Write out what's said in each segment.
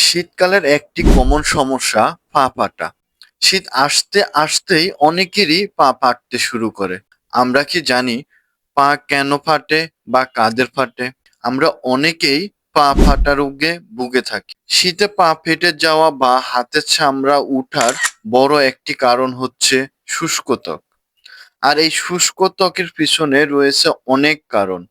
শীতকালের একটি কমন সমস্যা পা ফাটা। শীত আসতে আসতেই অনেকেরই পা ফাটতে শুরু করে। আমরা কি জানি পা কেন ফাটে বা কাদের ফাটে? আমরা অনেকেই পা ফাটা রোগে ভুগে থাকি। শীতে পা ফেটে যাওয়া বা হাতের চামড়া উঠার বড় একটি কারণ হচ্ছে শুষ্ক ত্বক। আর এই শুষ্ক ত্বকের পিছনে রয়েছে অনেক কারণ।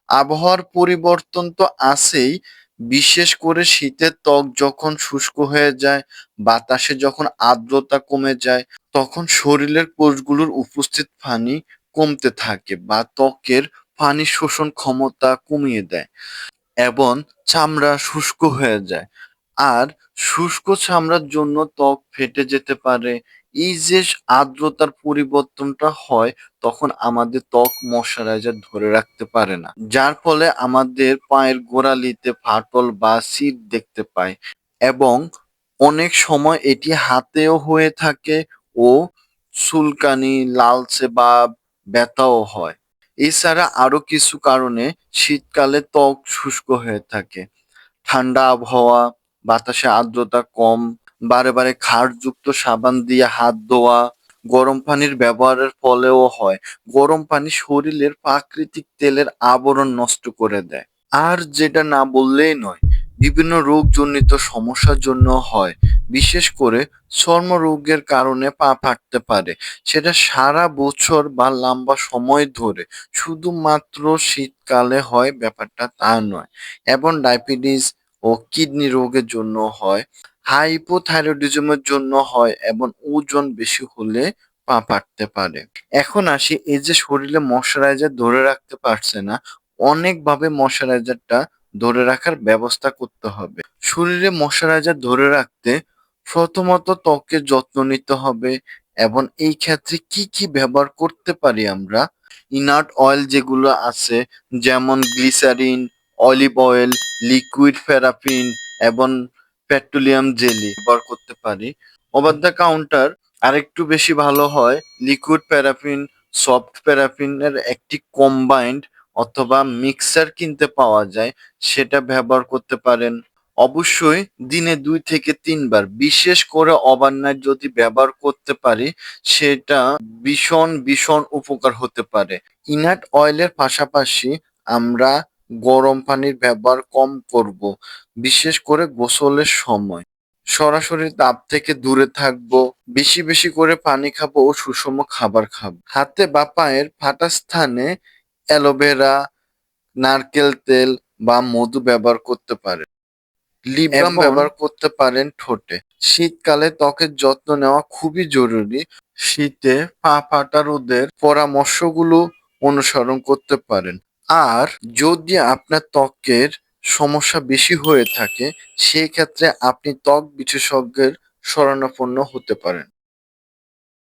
আবহাওয়ার পরিবর্তন তো আছেই, বিশেষ করে শীতের ত্বক যখন শুষ্ক হয়ে যায়, বাতাসে যখন আর্দ্রতা কমে যায়, তখন শরীরের কোষগুলোর উপস্থিত পানি কমতে থাকে বা ত্বকের পানি শোষণ ক্ষমতা কমিয়ে দেয় এবং চামড়া শুষ্ক হয়ে যায়। আর শুষ্ক চামড়ার জন্য ত্বক ফেটে যেতে পারে। এই যে আর্দ্রতার পরিবর্তনটা হয়, তখন আমাদের ত্বক ময়শ্চারাইজার ধরে রাখতে পারে না। যার ফলে আমাদের পায়ের গোড়ালিতে ফাটল বা ছিট দেখতে পাই এবং অনেক সময় এটি হাতেও হয়ে থাকে ও চুলকানি, লালচে ভাব, ব্যথাও হয়। এছাড়া আরো কিছু কারণে শীতকালে ত্বক শুষ্ক হয়ে থাকে। ঠান্ডা আবহাওয়া, বাতাসে আর্দ্রতা কম, বারে বারে ক্ষারযুক্ত সাবান দিয়ে হাত ধোয়া, গরম পানির ব্যবহারের ফলেও হয়। গরম পানি শরীরের প্রাকৃতিক তেলের আবরণ নষ্ট করে দেয়। আর যেটা না বললেই নয়, বিভিন্ন রোগজনিত সমস্যার জন্য হয়। বিশেষ করে চর্মরোগের কারণে পা ফাটতে পারে। সেটা সারা বছর বা লম্বা সময় ধরে, শুধুমাত্র শীতকালে হয় ব্যাপারটা তা নয়। এবং ডায়াবেটিস ও কিডনি রোগের জন্য হয়, হাইপোথাইরয়েডিজমের জন্য হয় এবং ওজন বেশি হলে পা ফাটতে পারে। এখন আসি, এই যে শরীরে ময়শ্চারাইজার ধরে রাখতে পারছে না, অনেকভাবে ময়শ্চারাইজারটা ধরে রাখার ব্যবস্থা করতে হবে। শরীরে ময়শ্চারাইজার ধরে রাখতে প্রথমত ত্বকের যত্ন নিতে হবে এবং এই ক্ষেত্রে কি কি ব্যবহার করতে পারি আমরা? ইনার্ট অয়েল যেগুলো আছে, যেমন glycerine, olive oil, liquid paraffin এবং পেট্রোলিয়াম জেলি ব্যবহার করতে পারি। ওভার দ্য কাউন্টার আরেকটু বেশি ভালো হয়, লিকুইড প্যারাফিন, সফট প্যারাফিনের একটি কম্বাইন্ড অথবা মিক্সার কিনতে পাওয়া যায়, সেটা ব্যবহার করতে পারেন। অবশ্যই দিনে ২ থেকে ৩ বার, বিশেষ করে ওভারনাইট যদি ব্যবহার করতে পারি, সেটা ভীষণ উপকার হতে পারে। ইনার্ট অয়েলের পাশাপাশি আমরা গরম পানির ব্যবহার কম করব, বিশেষ করে গোসলের সময়। সরাসরি তাপ থেকে দূরে থাকবো, বেশি করে পানি খাবো ও সুষম খাবার খাবো। হাতে বা পায়ের ফাটা স্থানে অ্যালোভেরা, নারকেল তেল বা মধু ব্যবহার করতে পারেন। লিপ বাম ব্যবহার করতে পারেন ঠোঁটে। শীতকালে ত্বকের যত্ন নেওয়া খুবই জরুরি। শীতে পা ফাটা রোধের পরামর্শগুলো অনুসরণ করতে পারেন। আর যদি আপনার ত্বকের সমস্যা বেশি হয়ে থাকে, সেই ক্ষেত্রে আপনি ত্বক বিশেষজ্ঞের শরণাপন্ন হতে পারেন।